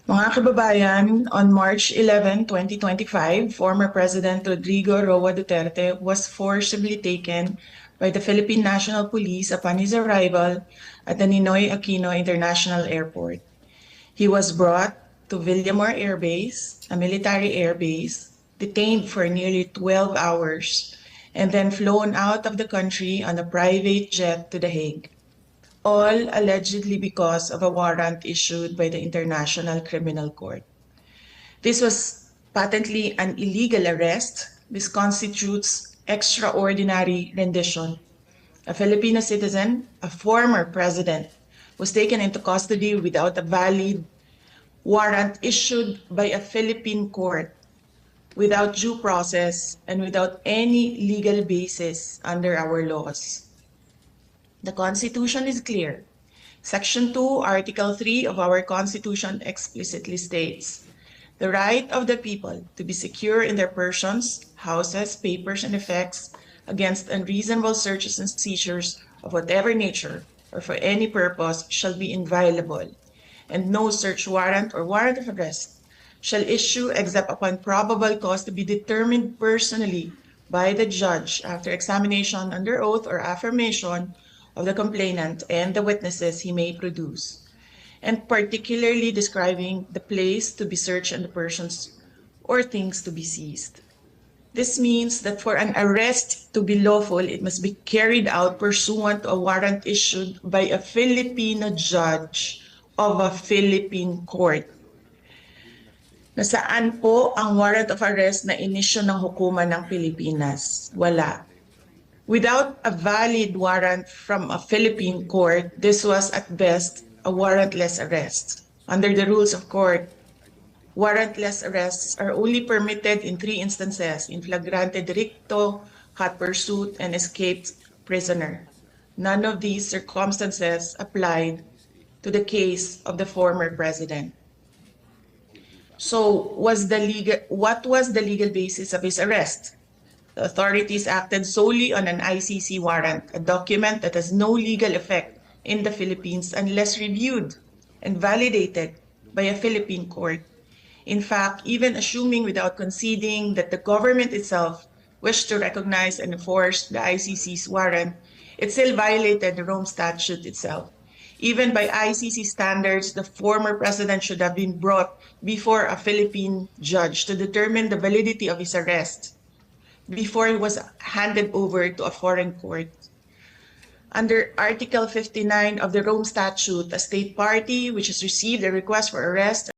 Mga kababayan, on March 11, 2025, former President Rodrigo Roa Duterte was forcibly taken by the Philippine National Police upon his arrival at the Ninoy Aquino International Airport. He was brought to Villamor Air Base, a military air base, detained for nearly 12 hours, and then flown out of the country on a private jet to The Hague, all allegedly because of a warrant issued by the International Criminal Court. This was patently an illegal arrest. This constitutes extraordinary rendition. A Filipino citizen, a former president, was taken into custody without a valid warrant issued by a Philippine court, without due process, and without any legal basis under our laws. The Constitution is clear. Section 2, Article 3 of our Constitution explicitly states, the right of the people to be secure in their persons, houses, papers, and effects against unreasonable searches and seizures of whatever nature or for any purpose shall be inviolable, and no search warrant or warrant of arrest shall issue except upon probable cause to be determined personally by the judge after examination under oath or affirmation of the complainant and the witnesses he may produce, and particularly describing the place to be searched and the persons or things to be seized. This means that for an arrest to be lawful, it must be carried out pursuant to a warrant issued by a Filipino judge of a Philippine court. Nasaan po ang warrant of arrest na inisyu ng hukuman ng Pilipinas? Wala. Without a valid warrant from a Philippine court, this was at best a warrantless arrest. Under the rules of court, warrantless arrests are only permitted in 3 instances: in flagrante delicto, hot pursuit, and escaped prisoner. None of these circumstances applied to the case of the former president. So, what was the legal basis of his arrest? The authorities acted solely on an ICC warrant, a document that has no legal effect in the Philippines unless reviewed and validated by a Philippine court. In fact, even assuming without conceding that the government itself wished to recognize and enforce the ICC's warrant, it still violated the Rome Statute itself. Even by ICC standards, the former president should have been brought before a Philippine judge to determine the validity of his arrest before it was handed over to a foreign court. Under Article 59 of the Rome Statute, a state party which has received a request for arrest